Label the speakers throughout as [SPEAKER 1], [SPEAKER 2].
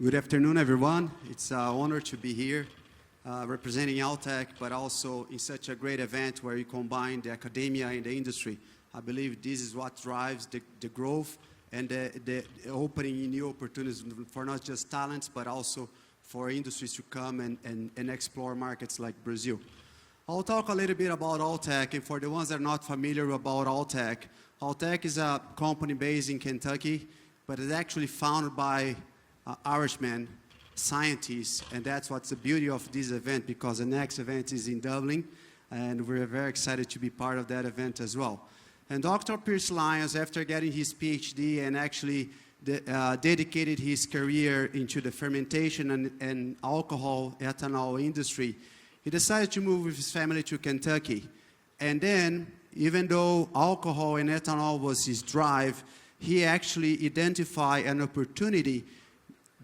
[SPEAKER 1] Good afternoon, everyone. It's an honor to be here representing Altec, but also in such a great event where you combine the academia and the industry. I believe this is what drives the growth and the opening in new opportunities for not just talents, but also for industries to come and explore markets like Brazil. I'll talk a little bit about Altec, and for the ones that are not familiar about Altec, Altec is a company based in Kentucky, but it's actually founded by Irishmen, scientists, and that's what's the beauty of this event, because the next event is in Dublin, and we're very excited to be part of that event as well. And Dr. Pierce Lyons, after getting his PhD and actually dedicated his career into the fermentation and alcohol ethanol industry, he decided to move with his family to Kentucky. And then, even though alcohol and ethanol was his drive, he actually identified an opportunity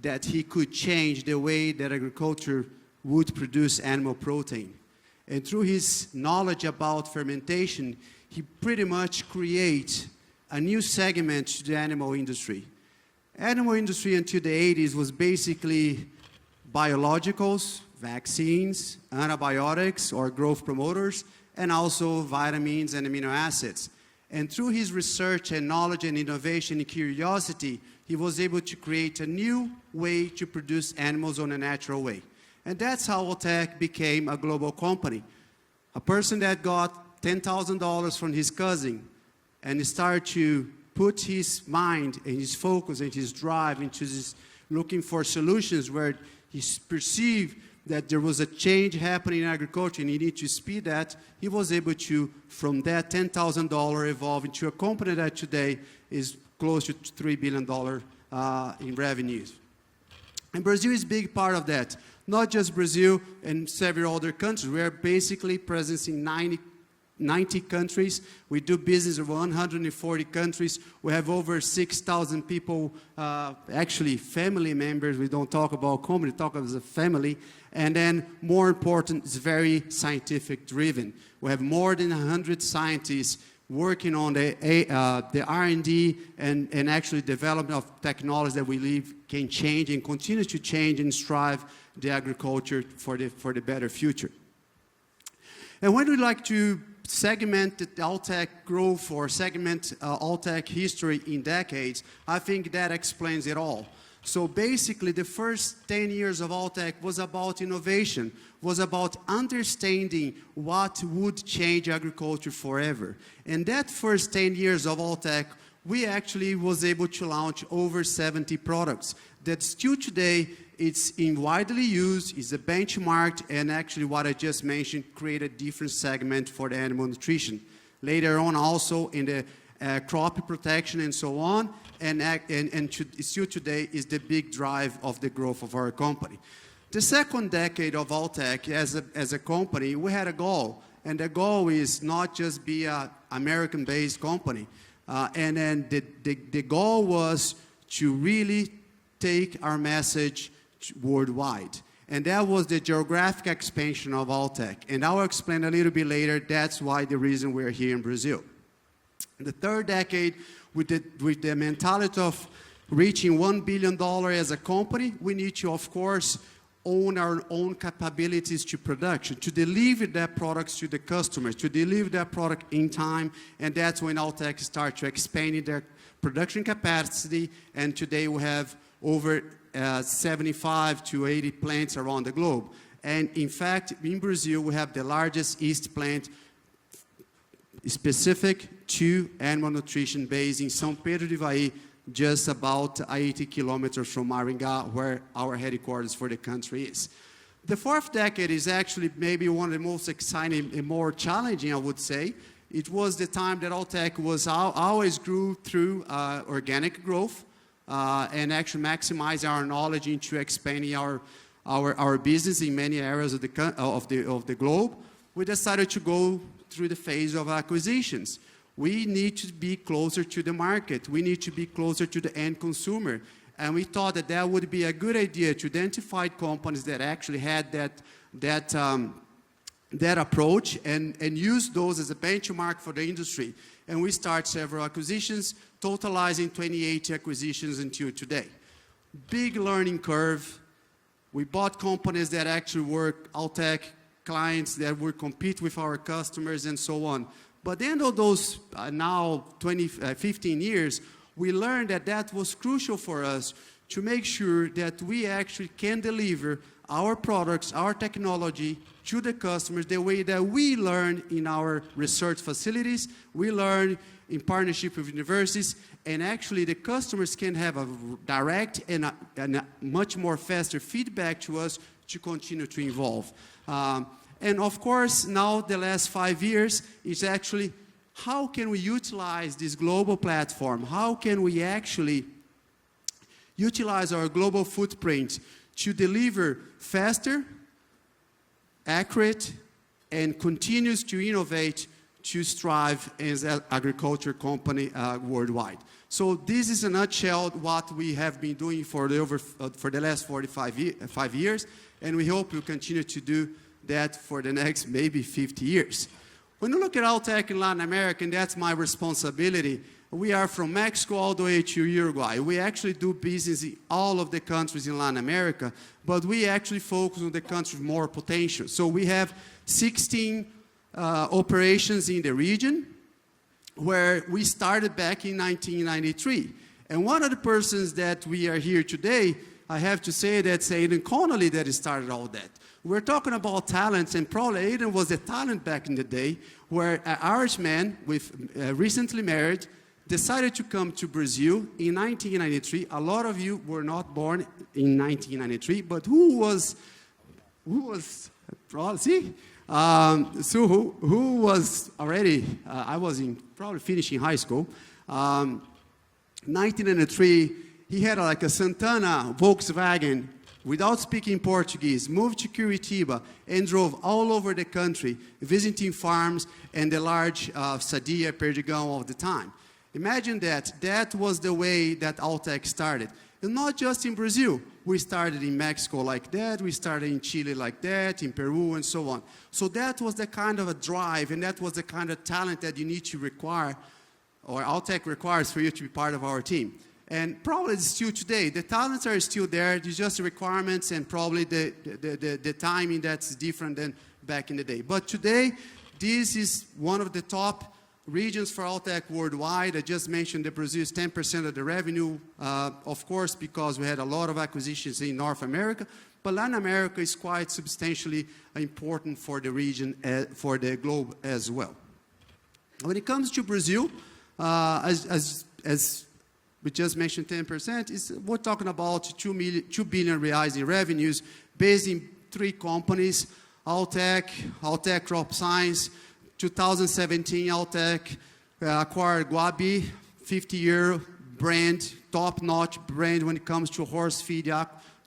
[SPEAKER 1] that he could change the way that agriculture would produce animal protein. And through his knowledge about fermentation, he pretty much creates a new segment to the animal industry. Animal industry until the 80s was basically biologicals, vaccines, antibiotics or growth promoters, and also vitamins and amino acids. And through his research and knowledge and innovation and curiosity, he was able to create a new way to produce animals on a natural way. And that's how Altec became a global company. A person that got $10,000 from his cousin and started to put his mind and his focus and his drive into this, looking for solutions where he perceived that there was a change happening in agriculture and he needed to speed that, he was able to, from that $10,000, evolve into a company that today is close to $3 billion in revenues. And Brazil is a big part of that. Not just Brazil and several other countries. We are basically present in 90 countries. We do business in 140 countries. We have over 6,000 people, actually family members. We don't talk about company, talk as a family. And then, more important, it's very scientific driven. We have more than 100 scientists working on the R&D and actually development of technology that we believe can change and continue to change and strive the agriculture for the better future. And when we like to segment the Altec growth or segment Altec history in decades, I think that explains it all. So basically, the first 10 years of Altec was about innovation, was about understanding what would change agriculture forever. And that first 10 years of Altec, we actually was able to launch over 70 products that still today it's in widely used, is a benchmark, and actually what I just mentioned, create a different segment for the animal nutrition. Later on also in the crop protection and so on, and still today is the big drive of the growth of our company. The second decade of Altec as a company, we had a goal, and the goal is not just be an American-based company, and then the goal was to really take our message worldwide. And that was the geographic expansion of Altec. And I'll explain a little bit later, that's why the reason we're here in Brazil. In the third decade, with the mentality of reaching $1 billion as a company, we need to, of course, own our own capabilities to production, to deliver that products to the customers, to deliver that product in time, and that's when Altec started to expand their production capacity, and today we have over 75 to 80 plants around the globe. And in fact, in Brazil, we have the largest yeast plant specific to animal nutrition based in São Pedro de Ivaí, just about 80 kilometers from Maringá, where our headquarters for the country is. The fourth decade is actually maybe one of the most exciting and more challenging, I would say. It was the time that Altec was always grew through organic growth and actually maximize our knowledge into expanding our business in many areas of the globe. We decided to go through the phase of acquisitions. We need to be closer to the market. We need to be closer to the end consumer. And we thought that that would be a good idea to identify companies that actually had that approach and use those as a benchmark for the industry. And we started several acquisitions, totalizing 28 acquisitions until today. big learning curve. We bought companies that actually were Altec clients that would compete with our customers and so on. But at the end of those now 15 years, we learned that that was crucial for us to make sure that we actually can deliver our products, our technology to the customers the way that we learn in our research facilities, we learn in partnership with universities, and actually the customers can have a direct and a much more faster feedback to us to continue to evolve. And of course, now the last 5 years is actually how can we utilize this global platform? How can we actually utilize our global footprint to deliver faster, accurate, and continues to innovate to strive as an agriculture company worldwide. So this is in a nutshell what we have been doing for the last 5 years, and we hope we'll continue to do that for the next maybe 50 years. When you look at Altec in Latin America, and that's my responsibility, we are from Mexico all the way to Uruguay. We actually do business in all of the countries in Latin America, but we actually focus on the countries with more potential. So we have 16 operations in the region, where we started back in 1993. And one of the persons that we are here today, I have to say that's Aidan Connolly that started all that. We're talking about talents, and probably Aidan was a talent back in the day, where an Irishman with recently married decided to come to Brazil in 1993. A lot of you were not born in 1993, but who was see? So who was already, I was probably finishing high school. 1993, he had like a Santana Volkswagen without speaking Portuguese, moved to Curitiba and drove all over the country, visiting farms and the large Sadia, Perdigão of the time. Imagine that. That was the way that Altec started. And not just in Brazil. We started in Mexico like that, we started in Chile like that, in Peru and so on. So that was the kind of a drive, and that was the kind of talent that you need to require, or Altec requires for you to be part of our team. And probably it's still today. The talents are still there, it's just the requirements and probably the timing that's different than back in the day. But today, this is one of the top regions for Altec worldwide. I just mentioned that Brazil is 10% of the revenue, of course, because we had a lot of acquisitions in North America, but Latin America is quite substantially important for the region, for the globe as well. When it comes to Brazil, as we just mentioned 10%, we're talking about 2 billion reais in revenues based in 3 companies, Altec Crop Science. 2017, Altec acquired Guabi, 50-year brand, top-notch brand when it comes to horse feed,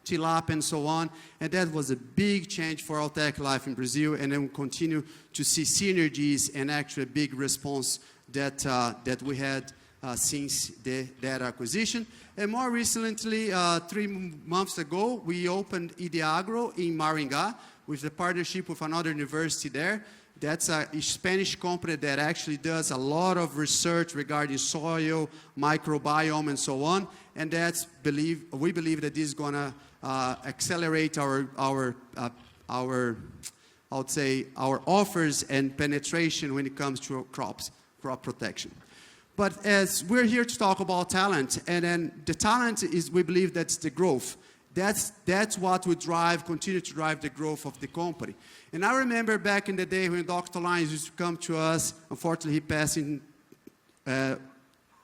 [SPEAKER 1] tilapia, and so on. And that was a big change for Altec life in Brazil, and then we continue to see synergies and actually a big response that we had since that acquisition. And more recently, 3 months ago, we opened Ideagro in Maringá with a partnership with another university there. That's a Spanish company that actually does a lot of research regarding soil, microbiome, and so on. And we believe that this is going to accelerate our offers and penetration when it comes to crop protection. But as we're here to talk about talent, and then the talent is, we believe that's the growth. That's what would continue to drive the growth of the company. And I remember back in the day when Dr. Lyons used to come to us, unfortunately he passed in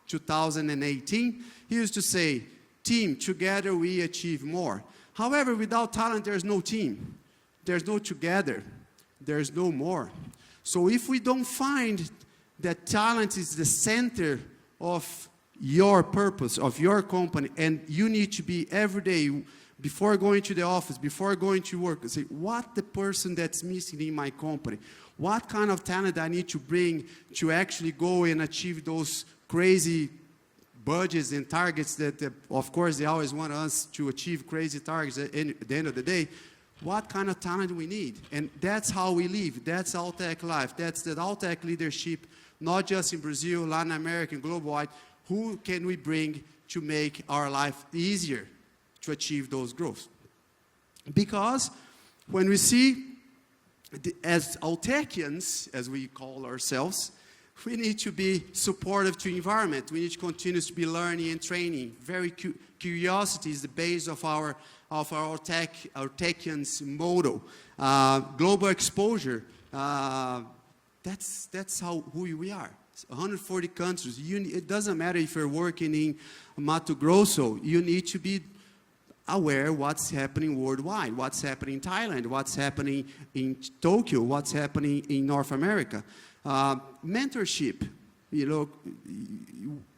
[SPEAKER 1] 2018, he used to say, team, together we achieve more. However, without talent, there's no team. There's no together. There's no more. So if we don't find that talent is the center of your purpose, of your company, and you need to be every day, before going to the office, before going to work, say, what the person that's missing in my company? What kind of talent I need to bring to actually go and achieve those crazy budgets and targets that, of course, they always want us to achieve crazy targets at the end of the day. What kind of talent we need? And that's how we live. That's Altec life. That's the Altec leadership, not just in Brazil, Latin America, and global-wide. Who can we bring to make our life easier, to achieve those growths. Because when we see, as Altecians, as we call ourselves, we need to be supportive to environment. We need to continue to be learning and training. Curiosity is the base of our Altecians motto. Global exposure, that's who we are. 140 countries. It doesn't matter if you're working in Mato Grosso. You need to be aware what's happening worldwide, what's happening in Thailand, what's happening in Tokyo, what's happening in North America. Mentorship,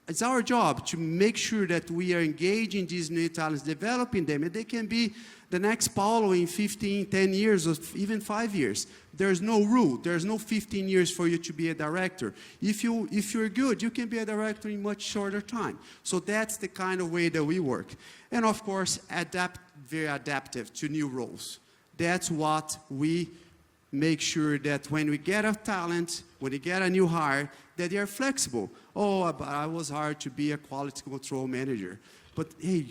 [SPEAKER 1] it's our job to make sure that we are engaging these new talents, developing them, and they can be the next Paulo in 15, 10 years, or even 5 years. There's no rule. There's no 15 years for you to be a director. If you're good, you can be a director in much shorter time. So that's the kind of way that we work. And of course, very adaptive to new roles. That's what we make sure that when we get a talent, when we get a new hire, that they are flexible. Oh, but I was hired to be a quality control manager. But hey,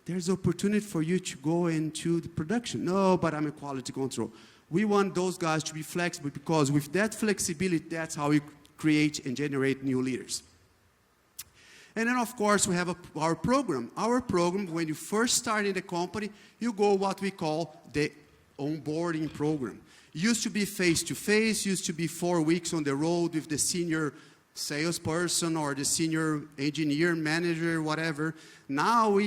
[SPEAKER 1] there's opportunity for you to go into the production. No, but I'm a quality control. We want those guys to be flexible, because with that flexibility, that's how we create and generate new leaders. And then, of course, we have our program. Our program, when you first start in the company, you go what we call the onboarding program. Used to be face-to-face, used to be 4 weeks on the road with the senior salesperson or the senior engineer, manager, whatever. Now,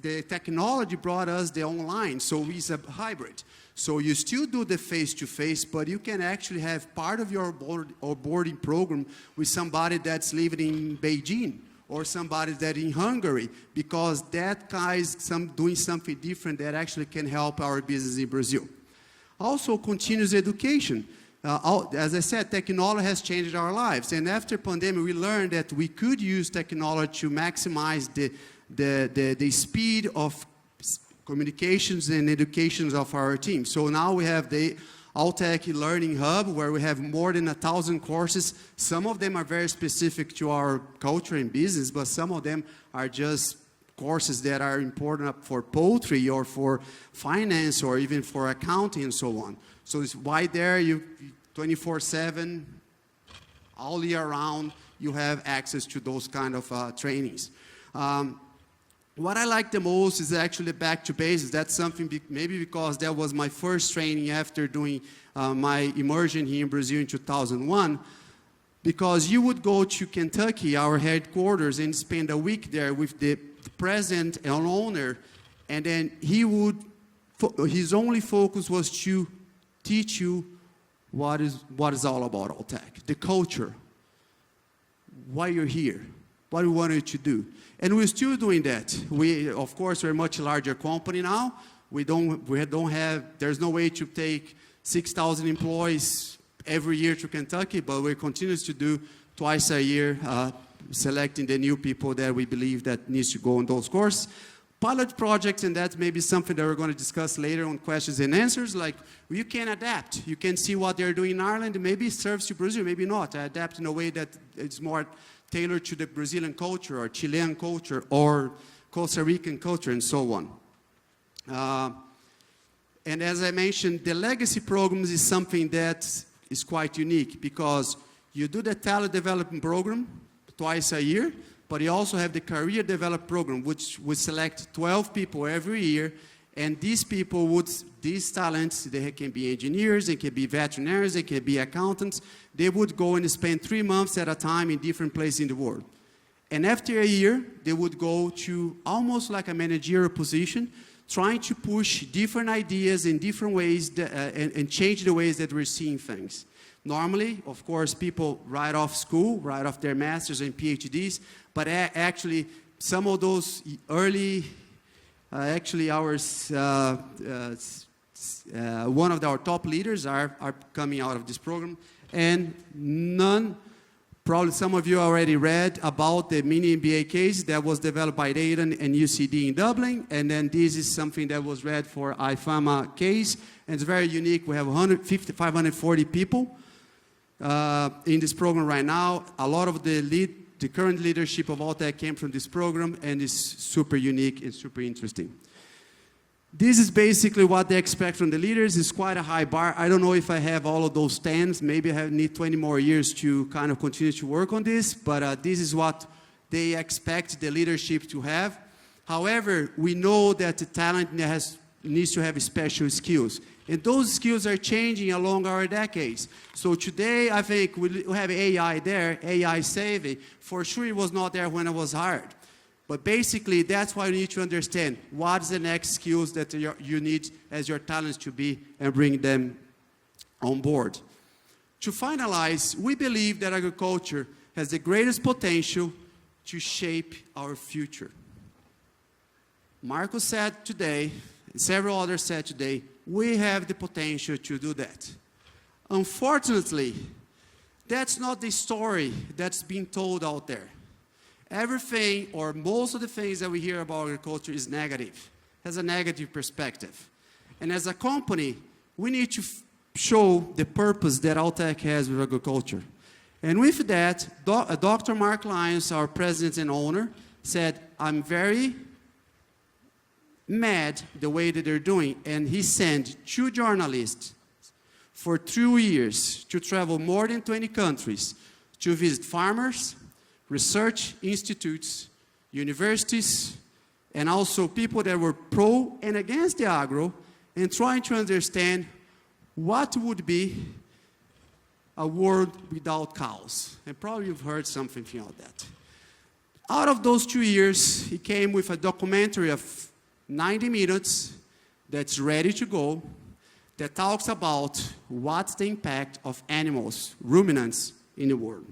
[SPEAKER 1] the technology brought us the online, so it's a hybrid. So you still do the face-to-face, but you can actually have part of your onboarding program with somebody that's living in Beijing or somebody that's in Hungary, because that guy is doing something different that actually can help our business in Brazil. Also, continuous education. As I said, technology has changed our lives. And after pandemic, we learned that we could use technology to maximize the speed of communications and educations of our team. So now we have the Altec Learning Hub, where we have more than 1,000 courses. Some of them are very specific to our culture and business, but some of them are just courses that are important for poultry or for finance or even for accounting and so on. So it's why there, you 24/7, all year round, you have access to those kind of trainings. What I like the most is actually back to basics. That's something, maybe because that was my first training after doing my immersion here in Brazil in 2001. Because you would go to Kentucky, our headquarters, and spend a week there with the president and owner, and then his only focus was to teach you what is all about Altec, the culture, why you're here, what we wanted to do. And we're still doing that. Of course, we're a much larger company now. There's no way to take 6,000 employees every year to Kentucky, but we continue to do twice a year, selecting the new people that we believe that needs to go on those courses. Pilot projects, and that's maybe something that we're going to discuss later on questions and answers, like you can adapt. You can see what they're doing in Ireland, maybe it serves to Brazil, maybe not. Adapt in a way that it's more tailored to the Brazilian culture or Chilean culture or Costa Rican culture and so on. And as I mentioned, the legacy programs is something that is quite unique, because you do the talent development program twice a year, but you also have the career development program, which would select 12 people every year, and these talents, they can be engineers, they can be veterinarians, they can be accountants. They would go and spend 3 months at a time in different places in the world. And after a year, they would go to almost like a managerial position, trying to push different ideas in different ways and change the ways that we're seeing things. Normally, of course, people right off school, right off their masters and PhDs, but actually some of those early, one of our top leaders are coming out of this program, and probably some of you already read about the mini MBA case that was developed by Aiden and UCD in Dublin, and then this is something that was read for IFAMA case, and it's very unique. We have 540 people in this program right now. A lot of the current leadership of Altec came from this program, and it's super unique and super interesting. This is basically what they expect from the leaders. It's quite a high bar. I don't know if I have all of those 10s. Maybe I need 20 more years to kind of continue to work on this, but this is what they expect the leadership to have. However, we know that the talent needs to have special skills. And those skills are changing along our decades. So today, I think we have AI there, AI savvy. For sure, it was not there when I was hired. But basically, that's why you need to understand what's the next skills that you need as your talents to be and bring them on board. To finalize, we believe that agriculture has the greatest potential to shape our future. Marco said today, and several others said today, we have the potential to do that. Unfortunately, that's not the story that's being told out there. Everything, or most of the things that we hear about agriculture is negative, has a negative perspective. And as a company, we need to show the purpose that Altec has with agriculture. And with that, Dr. Mark Lyons, our president and owner, said, I'm very mad the way that they're doing. And he sent 2 journalists for 2 years to travel more than 20 countries to visit farmers, research institutes, universities, and also people that were pro and against the agro, and trying to understand what would be a world without cows. And probably you've heard something about that. Out of those 2 years, he came with a documentary of 90 minutes that's ready to go, that talks about what's the impact of animals, ruminants, in the world,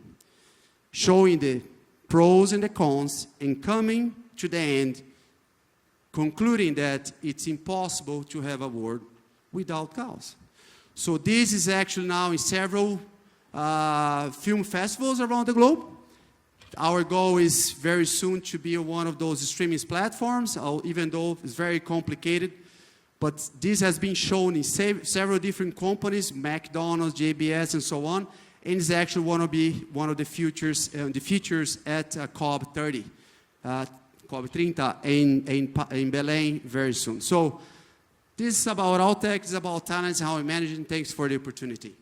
[SPEAKER 1] showing the pros and the cons, and coming to the end, concluding that it's impossible to have a world without cows. So this is actually now in several film festivals around the globe. Our goal is very soon to be on one of those streaming platforms, even though it's very complicated. But this has been shown in several different companies, McDonald's, JBS, and so on. And it's actually going to be one of the features at COP30, COP30 in Belém very soon. So this is about Altec, it's about talents, how we manage it, and thanks for the opportunity.